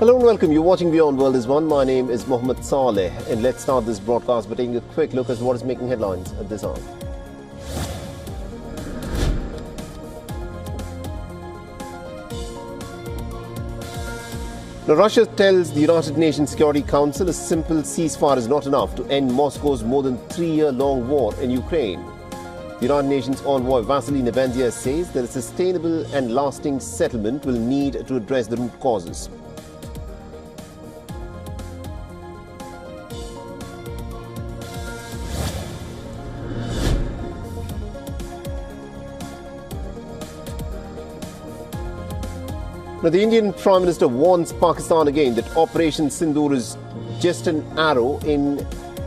Hello and welcome. You're watching Beyond World is One. My name is Mohammed Saleh, and let's start this broadcast by taking a quick look at what is making headlines at this hour. Now, Russia tells the United Nations Security Council a simple ceasefire is not enough to end Moscow's more than 3-year-long war in Ukraine. The United Nations envoy Vasily Nebenzia says that a sustainable and lasting settlement will need to address the root causes. Now, the Indian Prime Minister warns Pakistan again that Operation Sindoor is just an arrow in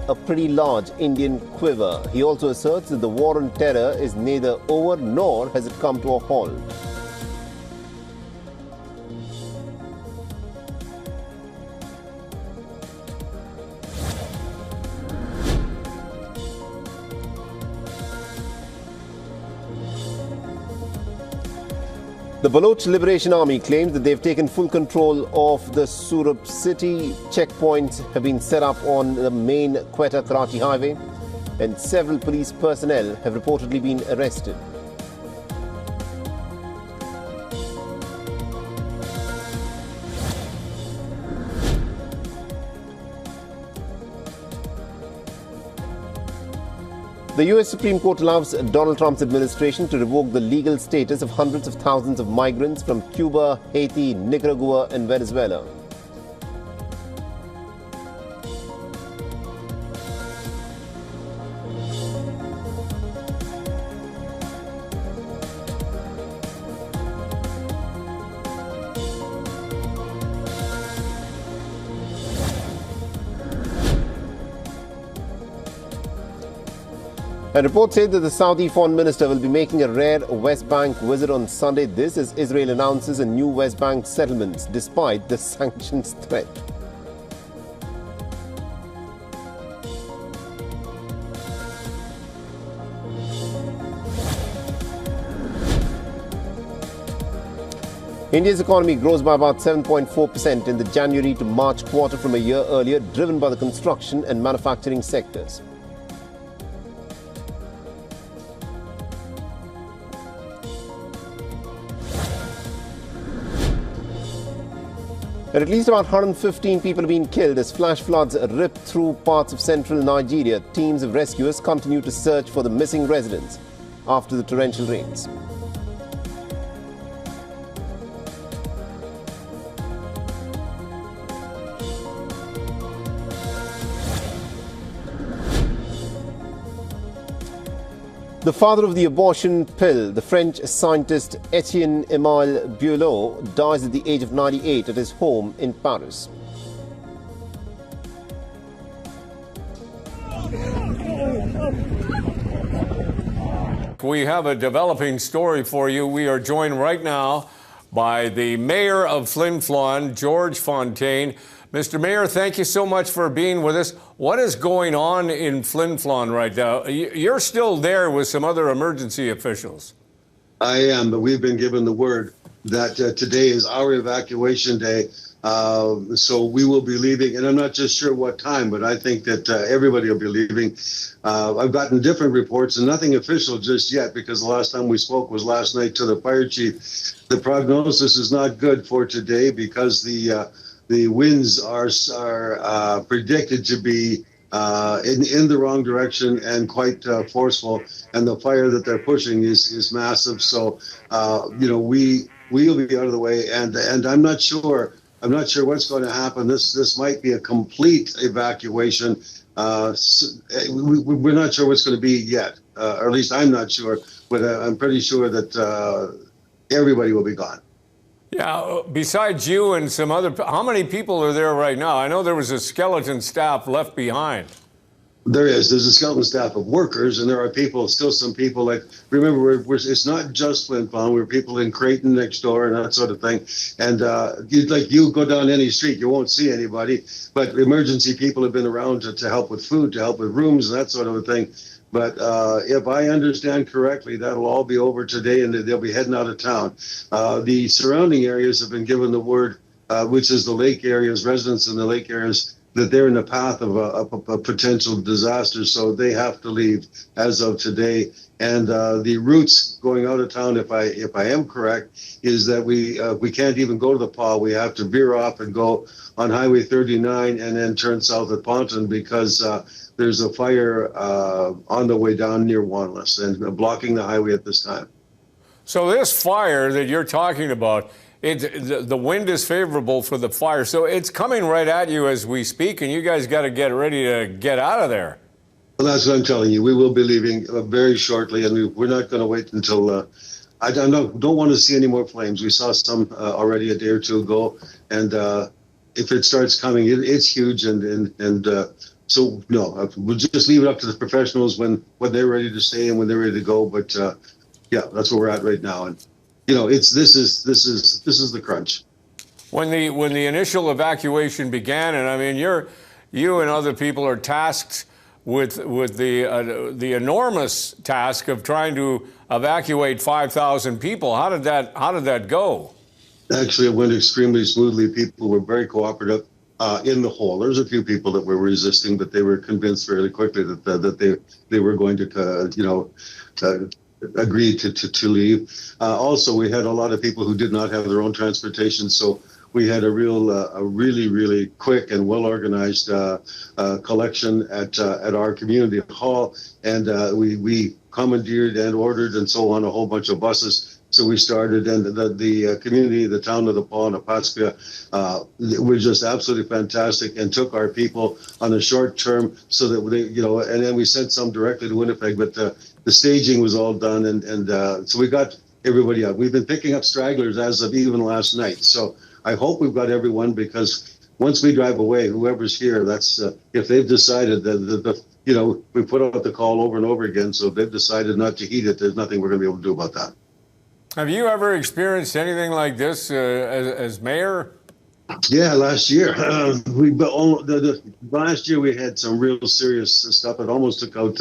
a pretty large Indian quiver. He also asserts that the war on terror is neither over nor has it come to a halt. The Baloch Liberation Army claims that they've taken full control of the Surat city. Checkpoints have been set up on the main Quetta-Karachi highway, and several police personnel have reportedly been arrested. The US Supreme Court allows Donald Trump's administration to revoke the legal status of hundreds of thousands of migrants from Cuba, Haiti, Nicaragua and Venezuela. A report said that the Saudi foreign minister will be making a rare West Bank visit on Sunday. This as Israel announces a new West Bank settlements despite the sanctions threat. India's economy grows by about 7.4% in the January to March quarter from a year earlier, driven by the construction and manufacturing sectors. At least about 115 people have been killed as flash floods ripped through parts of central Nigeria. Teams of rescuers continue to search for the missing residents after the torrential rains. The father of the abortion pill, the French scientist Etienne-Emile Bulow, dies at the age of 98 at his home in Paris. We have a developing story for you. We are joined right now by the mayor of Flin Flon, George Fontaine. Mr. Mayor, thank you so much for being with us. What is going on in Flin Flon right now? You're still there with some other emergency officials. I am, but we've been given the word that today is our evacuation day. So we will be leaving, and I'm not just sure what time, but I think that everybody will be leaving. I've gotten different reports and nothing official just yet, because the last time we spoke was last night to the fire chief. The prognosis is not good for today because the winds are predicted to be in the wrong direction and quite forceful, and the fire that they're pushing is massive. So we will be out of the way, and I'm not sure what's going to happen. This might be a complete evacuation. We're not sure what's going to be yet, or at least I'm not sure, but I'm pretty sure that everybody will be gone. Yeah, besides you and some other, how many people are there right now? I know there was a skeleton staff left behind. There's a skeleton staff of workers, and there are still some people, like, remember, it's not just Flin Flon, we're people in Creighton next door and that sort of thing. And you go down any street, you won't see anybody, but emergency people have been around to help with food, to help with rooms and that sort of a thing. But if I understand correctly, that'll all be over today, and they'll be heading out of town. The surrounding areas have been given the word which is the lake areas, residents in the lake areas, that they're in the path of a potential disaster. So they have to leave as of today. And the routes going out of town, if I am correct, is that we can't even go to the PAW. We have to veer off and go on Highway 39 and then turn south at Ponton because there's a fire on the way down near Wanless and blocking the highway at this time. So this fire that you're talking about, the wind is favorable for the fire, so it's coming right at you as we speak, and you guys got to get ready to get out of there. Well, that's what I'm telling you. We will be leaving very shortly, and we're not going to wait until. I don't want to see any more flames. We saw some already a day or two ago, and if it starts coming, it's huge, and so no, we'll just leave it up to the professionals when they're ready to stay and when they're ready to go. But yeah, that's where we're at right now, and you know, this is the crunch. When the initial evacuation began, and I mean, you and other people are tasked with the enormous task of trying to evacuate 5,000 people. How did that go? Actually, it went extremely smoothly. People were very cooperative in the whole. There's a few people that were resisting, but they were convinced fairly quickly that they were going to agree to leave. Also, we had a lot of people who did not have their own transportation, so we had a really quick and well organized collection at our community hall, and we commandeered and ordered and so on a whole bunch of buses. So we started, and the community, the town of the Paw and Apatska, was just absolutely fantastic, and took our people on a short term so that they, and then we sent some directly to Winnipeg, but the staging was all done, and so we got everybody out. We've been picking up stragglers as of even last night. So I hope we've got everyone, because once we drive away, whoever's here, that's if they've decided that we put out the call over and over again. So if they've decided not to heed it, there's nothing we're going to be able to do about that. Have you ever experienced anything like this as mayor? Yeah, last year. Last year we had some real serious stuff. It almost took out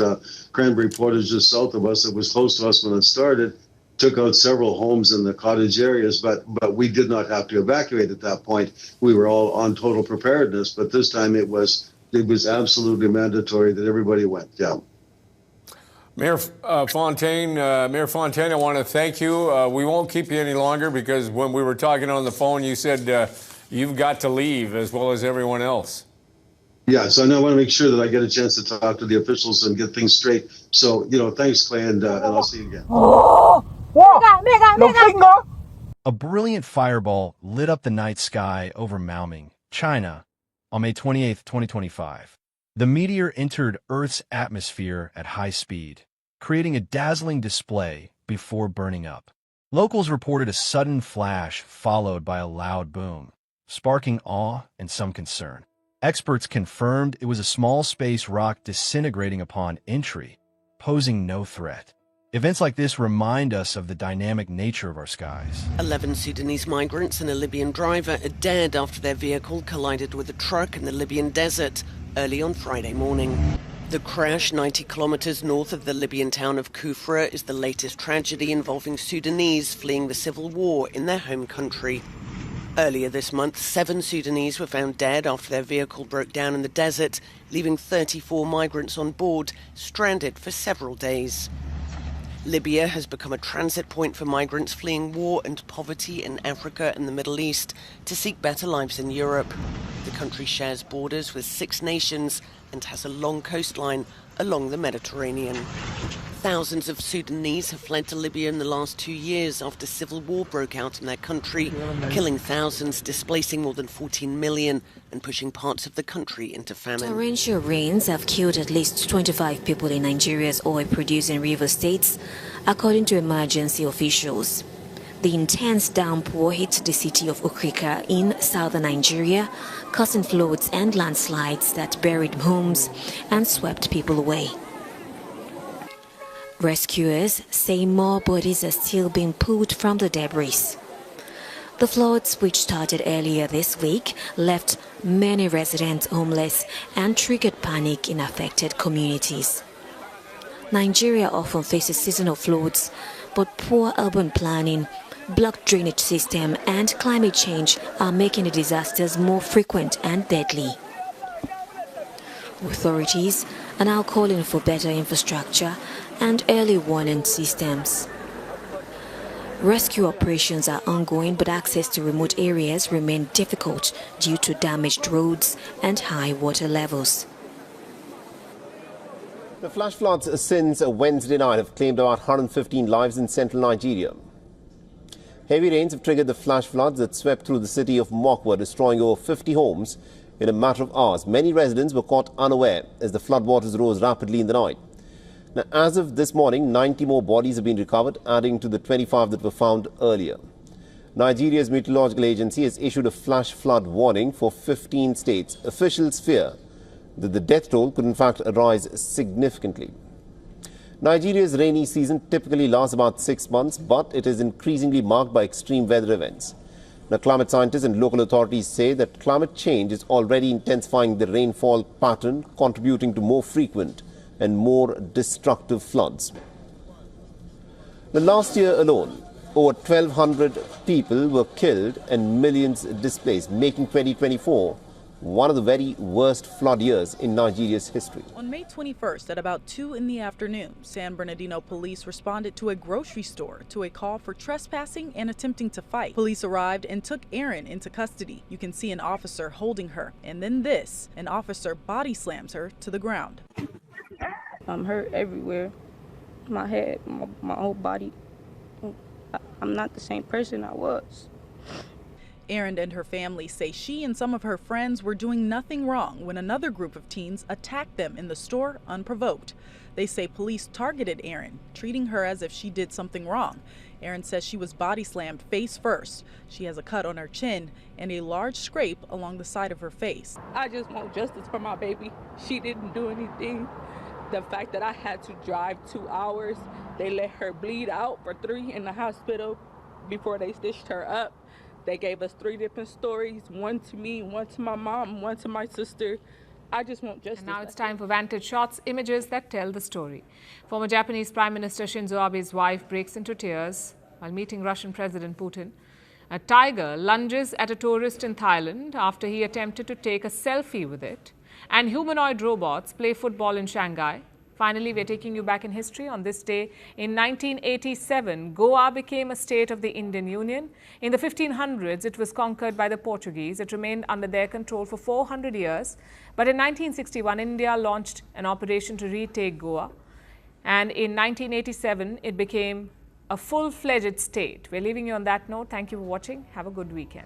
Cranberry Portage just south of us. It was close to us when it started. Took out several homes in the cottage areas, but we did not have to evacuate at that point. We were all on total preparedness, but this time it was absolutely mandatory that everybody went. Yeah. Mayor Fontaine, I want to thank you. We won't keep you any longer because when we were talking on the phone, you said you've got to leave as well as everyone else. Yeah, so now I want to make sure that I get a chance to talk to the officials and get things straight. So, thanks, Clay, and I'll see you again. A brilliant fireball lit up the night sky over Maoming, China, on May 28, 2025. The meteor entered Earth's atmosphere at high speed, creating a dazzling display before burning up. Locals reported a sudden flash followed by a loud boom, sparking awe and some concern. Experts confirmed it was a small space rock disintegrating upon entry, posing no threat. Events like this remind us of the dynamic nature of our skies. 11 Sudanese migrants and a Libyan driver are dead after their vehicle collided with a truck in the Libyan desert early on Friday morning. The crash, 90 kilometers north of the Libyan town of Kufra, is the latest tragedy involving Sudanese fleeing the civil war in their home country. Earlier this month, 7 Sudanese were found dead after their vehicle broke down in the desert, leaving 34 migrants on board, stranded for several days. Libya has become a transit point for migrants fleeing war and poverty in Africa and the Middle East to seek better lives in Europe. The country shares borders with 6 nations and has a long coastline along the Mediterranean. Thousands of Sudanese have fled to Libya in the last 2 years after civil war broke out in their country, killing thousands, displacing more than 14 million, and pushing parts of the country into famine. Torrential rains have killed at least 25 people in Nigeria's oil-producing river states, according to emergency officials. The intense downpour hit the city of Okrika in southern Nigeria, causing floods and landslides that buried homes and swept people away. Rescuers say more bodies are still being pulled from the debris. The floods, which started earlier this week, left many residents homeless and triggered panic in affected communities. Nigeria often faces seasonal floods, but poor urban planning blocked drainage system and climate change are making the disasters more frequent and deadly. Authorities are now calling for better infrastructure and early warning systems. Rescue operations are ongoing, but access to remote areas remain difficult due to damaged roads and high water levels. The flash floods since Wednesday night have claimed about 115 lives in central Nigeria. Heavy rains have triggered the flash floods that swept through the city of Mokwa, destroying over 50 homes in a matter of hours. Many residents were caught unaware as the floodwaters rose rapidly in the night. Now, as of this morning, 90 more bodies have been recovered, adding to the 25 that were found earlier. Nigeria's meteorological agency has issued a flash flood warning for 15 states. Officials fear that the death toll could in fact rise significantly. Nigeria's rainy season typically lasts about 6 months, but it is increasingly marked by extreme weather events. Now, climate scientists and local authorities say that climate change is already intensifying the rainfall pattern, contributing to more frequent and more destructive floods. The last year alone, over 1,200 people were killed and millions displaced, making 2024 one of the very worst flood years in Nigeria's history. On May 21st at about 2 in the afternoon, San Bernardino police responded to a grocery store to a call for trespassing and attempting to fight. Police arrived and took Erin into custody. You can see an officer holding her, and then this, an officer body slams her to the ground. I'm hurt everywhere, my head, my whole body. I'm not the same person I was. Erin and her family say she and some of her friends were doing nothing wrong when another group of teens attacked them in the store unprovoked. They say police targeted Erin, treating her as if she did something wrong. Erin says she was body slammed face first. She has a cut on her chin and a large scrape along the side of her face. I just want justice for my baby. She didn't do anything. The fact that I had to drive 2 hours, they let her bleed out for 3 in the hospital before they stitched her up. They gave us 3 different stories, one to me, one to my mom, one to my sister. I just want justice. And now it's time for Vantage Shots, images that tell the story. Former Japanese Prime Minister Shinzo Abe's wife breaks into tears while meeting Russian President Putin. A tiger lunges at a tourist in Thailand after he attempted to take a selfie with it. And humanoid robots play football in Shanghai. Finally, we're taking you back in history. On this day, in 1987, Goa became a state of the Indian Union. In the 1500s, it was conquered by the Portuguese. It remained under their control for 400 years. But in 1961, India launched an operation to retake Goa. And in 1987, it became a full-fledged state. We're leaving you on that note. Thank you for watching. Have a good weekend.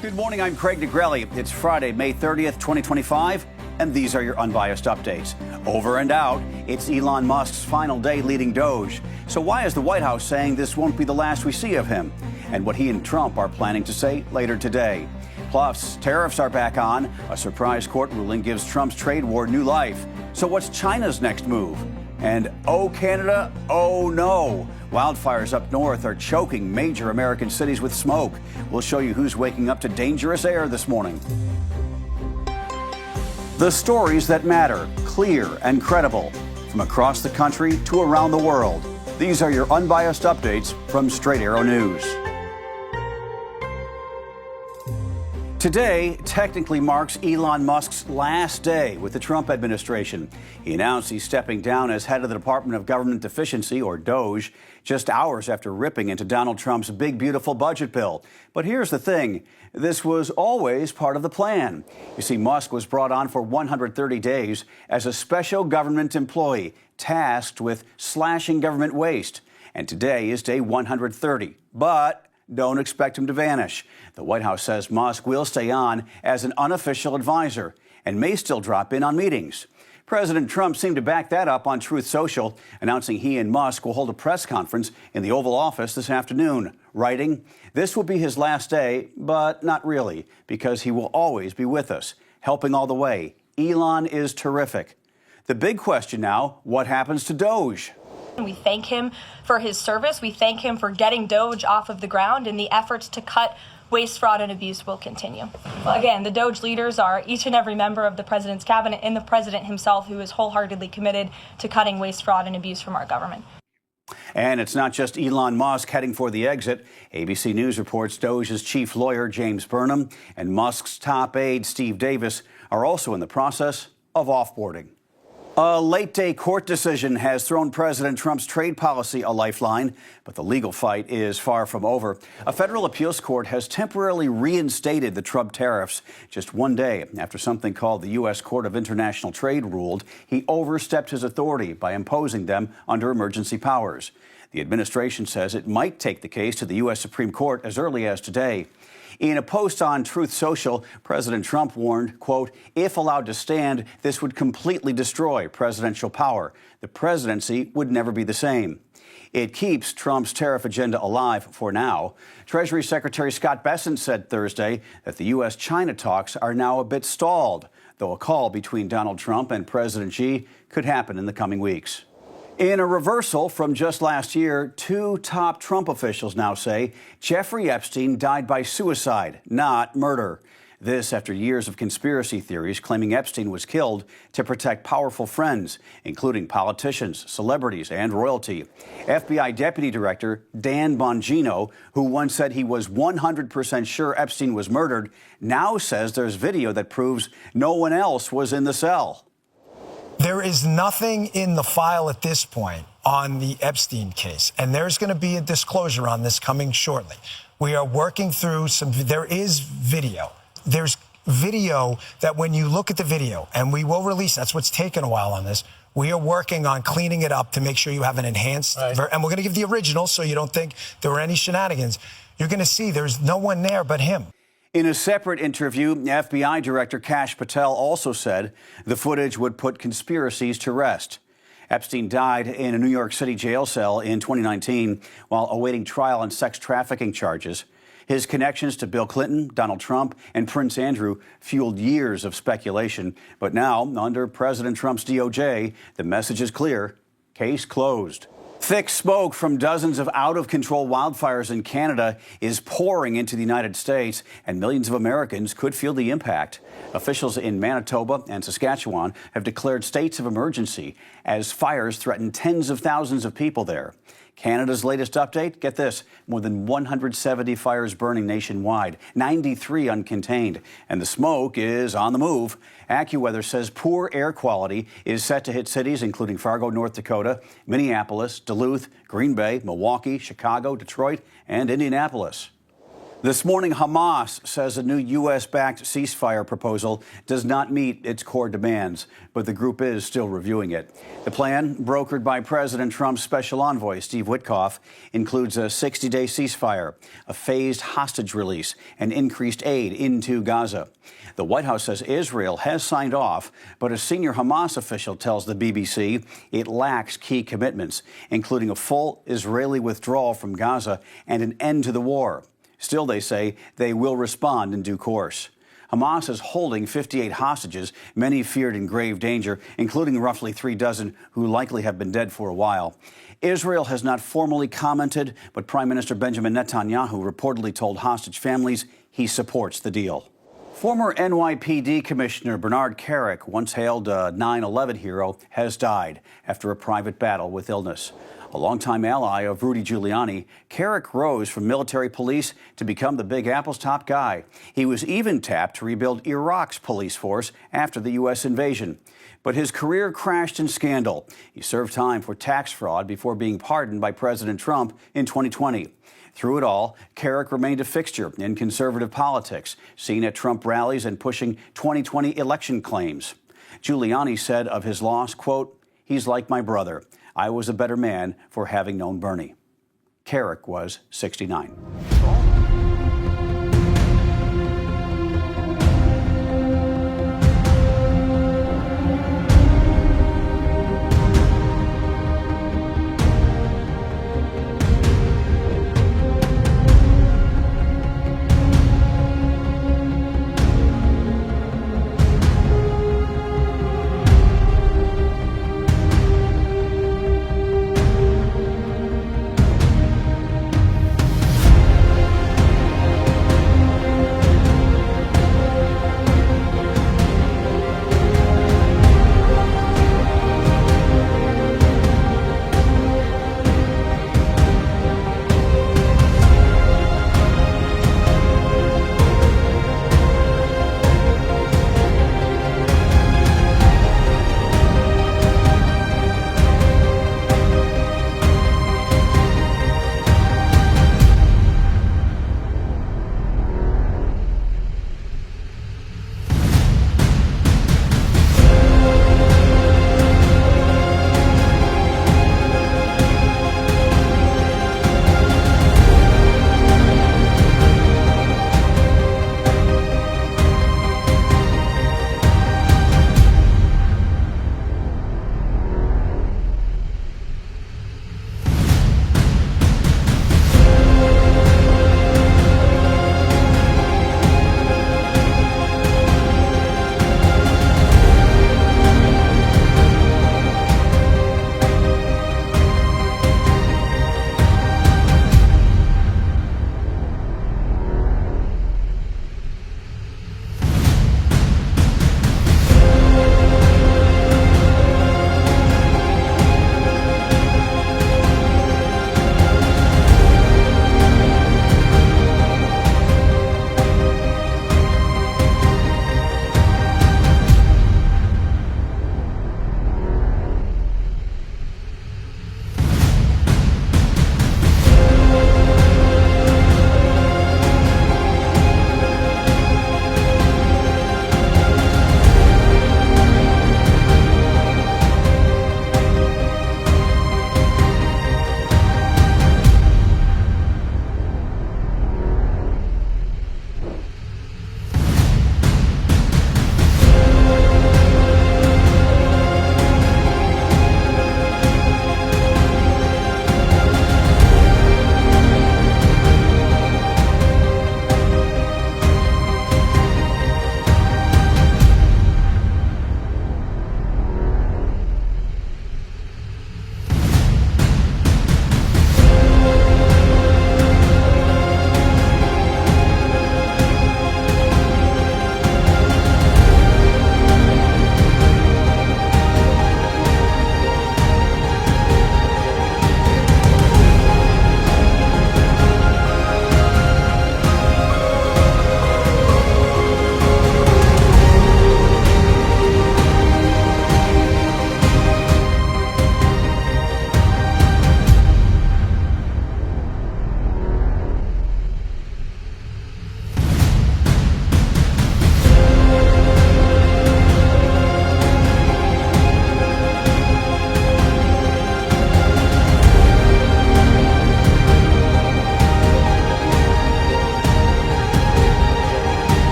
Good morning, I'm Craig DeGrelli. It's Friday, May 30th, 2025, and these are your unbiased updates. Over and out, it's Elon Musk's final day leading Doge. So why is the White House saying this won't be the last we see of him? And what he and Trump are planning to say later today. Plus, tariffs are back on. A surprise court ruling gives Trump's trade war new life. So what's China's next move? And oh, Canada, oh no. Wildfires up north are choking major American cities with smoke. We'll show you who's waking up to dangerous air this morning. The stories that matter, clear and credible. from across the country to around the world. These are your unbiased updates from Straight Arrow News. Today technically marks Elon Musk's last day with the Trump administration. He announced he's stepping down as head of the Department of Government Efficiency, or DOGE, just hours after ripping into Donald Trump's big, beautiful budget bill. But here's the thing. This was always part of the plan. You see, Musk was brought on for 130 days as a special government employee tasked with slashing government waste. And today is day 130. But don't expect him to vanish. The White House says Musk will stay on as an unofficial advisor and may still drop in on meetings. President Trump seemed to back that up on Truth Social, announcing he and Musk will hold a press conference in the Oval Office this afternoon, writing, "This will be his last day, but not really, because he will always be with us, helping all the way. Elon is terrific." The big question now, what happens to Doge? We thank him for his service. We thank him for getting Doge off of the ground, and the efforts to cut waste, fraud, and abuse will continue. Again, the Doge leaders are each and every member of the president's cabinet and the president himself, who is wholeheartedly committed to cutting waste, fraud, and abuse from our government. And it's not just Elon Musk heading for the exit. ABC News reports Doge's chief lawyer, James Burnham, and Musk's top aide, Steve Davis, are also in the process of offboarding. A late-day court decision has thrown President Trump's trade policy a lifeline, but the legal fight is far from over. A federal appeals court has temporarily reinstated the Trump tariffs just one day after something called the U.S. Court of International Trade ruled he overstepped his authority by imposing them under emergency powers. The administration says it might take the case to the U.S. Supreme Court as early as today. In a post on Truth Social, President Trump warned, quote, "If allowed to stand, this would completely destroy presidential power. The presidency would never be the same." It keeps Trump's tariff agenda alive for now. Treasury Secretary Scott Bessent said Thursday that the U.S.-China talks are now a bit stalled, though a call between Donald Trump and President Xi could happen in the coming weeks. In a reversal from just last year, two top Trump officials now say Jeffrey Epstein died by suicide, not murder. This after years of conspiracy theories claiming Epstein was killed to protect powerful friends, including politicians, celebrities, and royalty. FBI Deputy Director Dan Bongino, who once said he was 100% sure Epstein was murdered, now says there's video that proves no one else was in the cell. There is nothing in the file at this point on the Epstein case, and there's going to be a disclosure on this coming shortly. We are working through there is video. There's video that when you look at the video, and we will release, that's what's taken a while on this, we are working on cleaning it up to make sure you have an enhanced, and we're going to give the original so you don't think there were any shenanigans. You're going to see there's no one there but him. In a separate interview, FBI Director Kash Patel also said the footage would put conspiracies to rest. Epstein died in a New York City jail cell in 2019 while awaiting trial on sex trafficking charges. His connections to Bill Clinton, Donald Trump, and Prince Andrew fueled years of speculation. But now, under President Trump's DOJ, the message is clear. Case closed. Thick smoke from dozens of out-of-control wildfires in Canada is pouring into the United States, and millions of Americans could feel the impact. Officials in Manitoba and Saskatchewan have declared states of emergency as fires threaten tens of thousands of people there. Canada's latest update, get this, more than 170 fires burning nationwide, 93 uncontained, and the smoke is on the move. AccuWeather says poor air quality is set to hit cities including Fargo, North Dakota, Minneapolis, Duluth, Green Bay, Milwaukee, Chicago, Detroit, and Indianapolis. This morning, Hamas says a new U.S.-backed ceasefire proposal does not meet its core demands, but the group is still reviewing it. The plan, brokered by President Trump's special envoy, Steve Witkoff, includes a 60-day ceasefire, a phased hostage release, and increased aid into Gaza. The White House says Israel has signed off, but a senior Hamas official tells the BBC it lacks key commitments, including a full Israeli withdrawal from Gaza and an end to the war. Still, they say they will respond in due course. Hamas is holding 58 hostages, many feared in grave danger, including roughly 3 dozen who likely have been dead for a while. Israel has not formally commented, but Prime Minister Benjamin Netanyahu reportedly told hostage families he supports the deal. Former NYPD Commissioner Bernard Kerik, once hailed a 9/11 hero, has died after a private battle with illness. A longtime ally of Rudy Giuliani, Kerik rose from military police to become the Big Apple's top guy. He was even tapped to rebuild Iraq's police force after the U.S. invasion. But his career crashed in scandal. He served time for tax fraud before being pardoned by President Trump in 2020. Through it all, Kerik remained a fixture in conservative politics, seen at Trump rallies and pushing 2020 election claims. Giuliani said of his loss, quote, "He's like my brother. I was a better man for having known Bernie." Kerik was 69.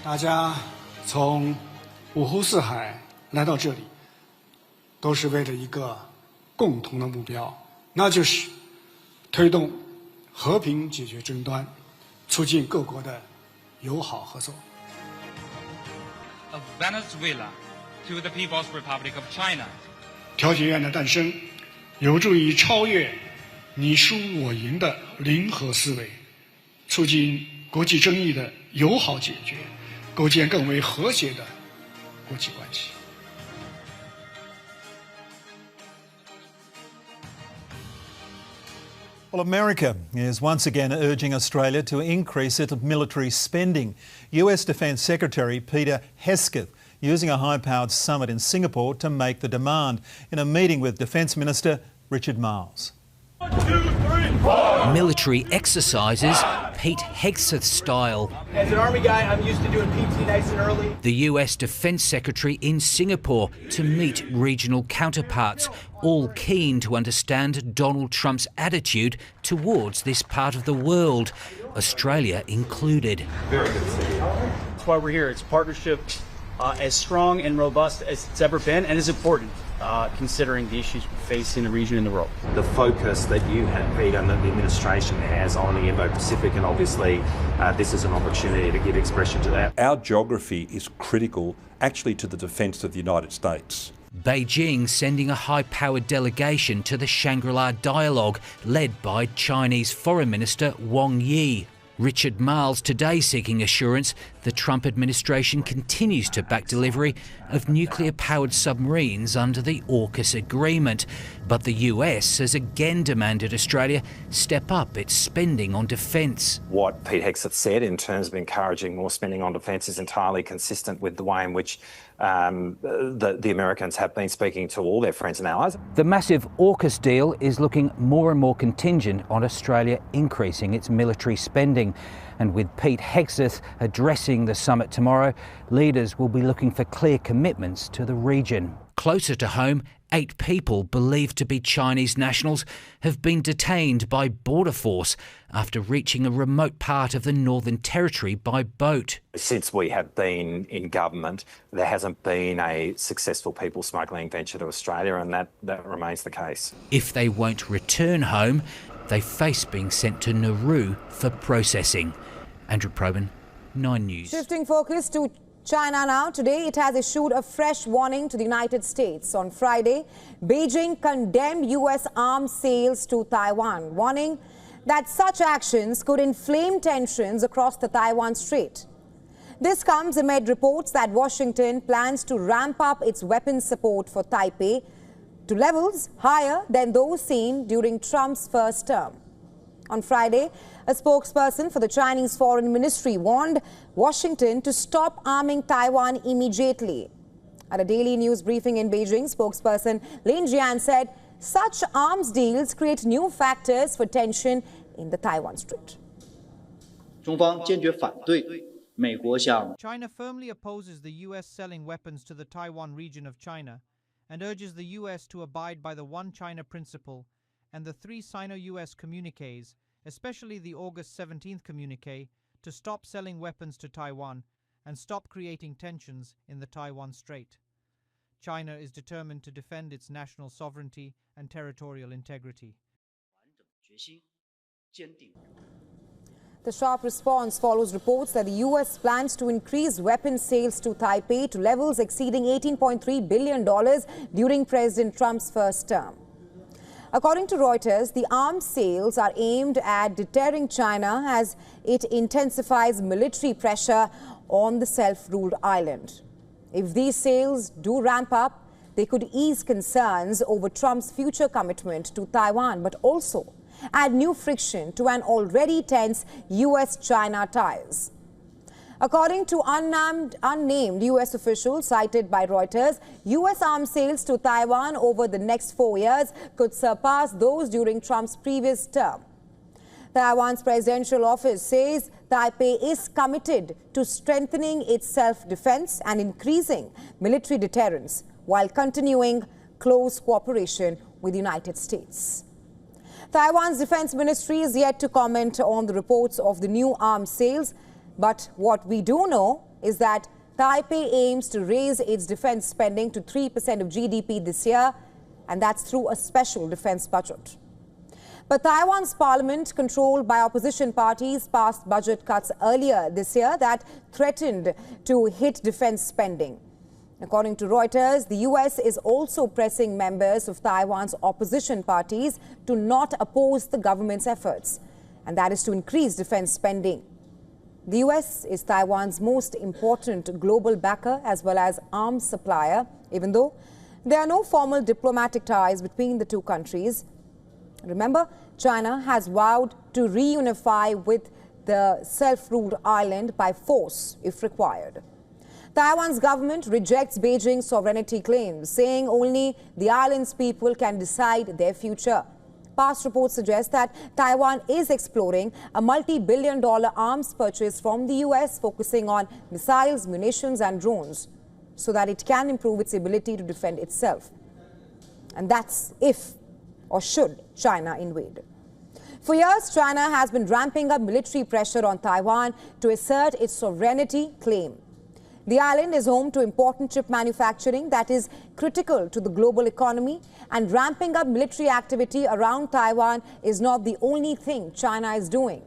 大家从五湖四海来到这里，都是为了一个共同的目标，那就是推动和平解决争端，促进各国的友好合作。Of Venezuela to the People's Republic of China. 调解院的诞生，有助于超越你输我赢的零和思维，促进国际争议的友好解决，构建更为和谐的国际关系。Well, America is once again urging Australia to increase its military spending. US Defence Secretary Peter Hegseth using a high-powered summit in Singapore to make the demand in a meeting with Defence Minister Richard Marles. 1, 2, 3, 4. Military exercises, Pete Hegseth style. As an Army guy, I'm used to doing PT nice and early. The US Defence Secretary in Singapore to meet regional counterparts, all keen to understand Donald Trump's attitude towards this part of the world, Australia included. Very good to see you. That's why we're here. It's a partnership as strong and robust as it's ever been, and is important. Considering the issues we face in the region and the world. The focus that you have, Pete, and that the administration has on the Indo-Pacific, and obviously this is an opportunity to give expression to that. Our geography is critical actually to the defence of the United States. Beijing sending a high-powered delegation to the Shangri-La dialogue led by Chinese Foreign Minister Wang Yi. Richard Marles today seeking assurance the Trump administration continues to back delivery of nuclear-powered submarines under the AUKUS agreement. But the US has again demanded Australia step up its spending on defence. What Pete Hegseth said in terms of encouraging more spending on defence is entirely consistent with the way in which the Americans have been speaking to all their friends and allies. The massive AUKUS deal is looking more and more contingent on Australia increasing its military spending. And with Pete Hegseth addressing the summit tomorrow, leaders will be looking for clear commitments to the region. Closer to home, 8 people believed to be Chinese nationals have been detained by Border Force after reaching a remote part of the Northern Territory by boat. Since we have been in government, there hasn't been a successful people smuggling venture to Australia, and that remains the case. If they won't return home, they face being sent to Nauru for processing. Andrew Probyn, 9 News. Shifting focus to China now. Today, it has issued a fresh warning to the United States. On Friday, Beijing condemned U.S. arms sales to Taiwan, warning that such actions could inflame tensions across the Taiwan Strait. This comes amid reports that Washington plans to ramp up its weapons support for Taipei to levels higher than those seen during Trump's first term. On Friday, a spokesperson for the Chinese Foreign Ministry warned Washington to stop arming Taiwan immediately. At a daily news briefing in Beijing, spokesperson Lin Jian said such arms deals create new factors for tension in the Taiwan Strait. China firmly opposes the U.S. selling weapons to the Taiwan region of China and urges the U.S. to abide by the One China principle and the 3 Sino-U.S. communiques, especially the August 17th communique, to stop selling weapons to Taiwan and stop creating tensions in the Taiwan Strait. China is determined to defend its national sovereignty and territorial integrity. The sharp response follows reports that the U.S. plans to increase weapons sales to Taipei to levels exceeding $18.3 billion during President Trump's first term. According to Reuters, the arms sales are aimed at deterring China as it intensifies military pressure on the self-ruled island. If these sales do ramp up, they could ease concerns over Trump's future commitment to Taiwan, but also add new friction to an already tense U.S.-China ties. According to unnamed U.S. officials cited by Reuters, U.S. arms sales to Taiwan over the next 4 years could surpass those during Trump's previous term. Taiwan's presidential office says Taipei is committed to strengthening its self-defense and increasing military deterrence while continuing close cooperation with the United States. Taiwan's defense ministry is yet to comment on the reports of the new arms sales. But what we do know is that Taipei aims to raise its defense spending to 3% of GDP this year, and that's through a special defense budget. But Taiwan's parliament, controlled by opposition parties, passed budget cuts earlier this year that threatened to hit defense spending. According to Reuters, the US is also pressing members of Taiwan's opposition parties to not oppose the government's efforts, and that is to increase defense spending. The US is Taiwan's most important global backer as well as arms supplier, even though there are no formal diplomatic ties between the two countries. Remember, China has vowed to reunify with the self-ruled island by force if required. Taiwan's government rejects Beijing's sovereignty claims, saying only the island's people can decide their future. Past reports suggest that Taiwan is exploring a multi-billion-dollar arms purchase from the US, focusing on missiles, munitions and drones, so that it can improve its ability to defend itself. And that's if or should China invade. For years, China has been ramping up military pressure on Taiwan to assert its sovereignty claim. The island is home to important chip manufacturing that is critical to the global economy, and ramping up military activity around Taiwan is not the only thing China is doing.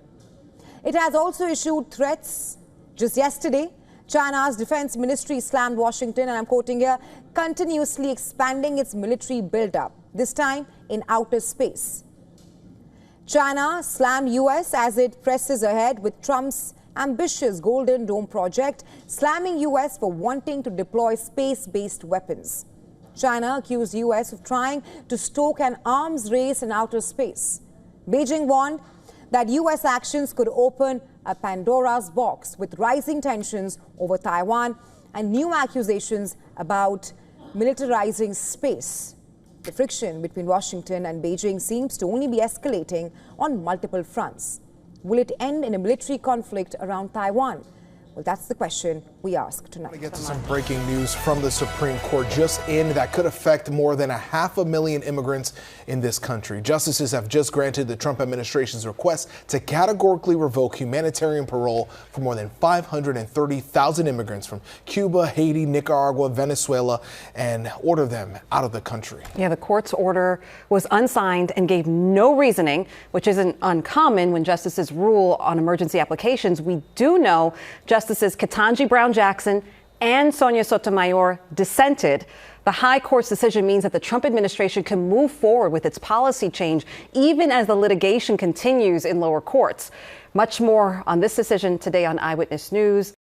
It has also issued threats. Just yesterday, China's defense ministry slammed Washington, and I'm quoting here, continuously expanding its military buildup, this time in outer space. China slammed US as it presses ahead with Trump's ambitious Golden Dome project, slamming US for wanting to deploy space-based weapons. China accused US of trying to stoke an arms race in outer space. Beijing warned that US actions could open a Pandora's box with rising tensions over Taiwan and new accusations about militarizing space. The friction between Washington and Beijing seems to only be escalating on multiple fronts. Will it end in a military conflict around Taiwan? Well, that's the question we ask tonight. I want to get to some breaking news from the Supreme Court just in that could affect more than 500,000 immigrants in this country. Justices have just granted the Trump administration's request to categorically revoke humanitarian parole for more than 530,000 immigrants from Cuba, Haiti, Nicaragua, Venezuela, and order them out of the country. Yeah, the court's order was unsigned and gave no reasoning, which isn't uncommon when justices rule on emergency applications. We do know Justices Ketanji Brown Jackson and Sonia Sotomayor dissented. The high court's decision means that the Trump administration can move forward with its policy change even as the litigation continues in lower courts. Much more on this decision today on Eyewitness News.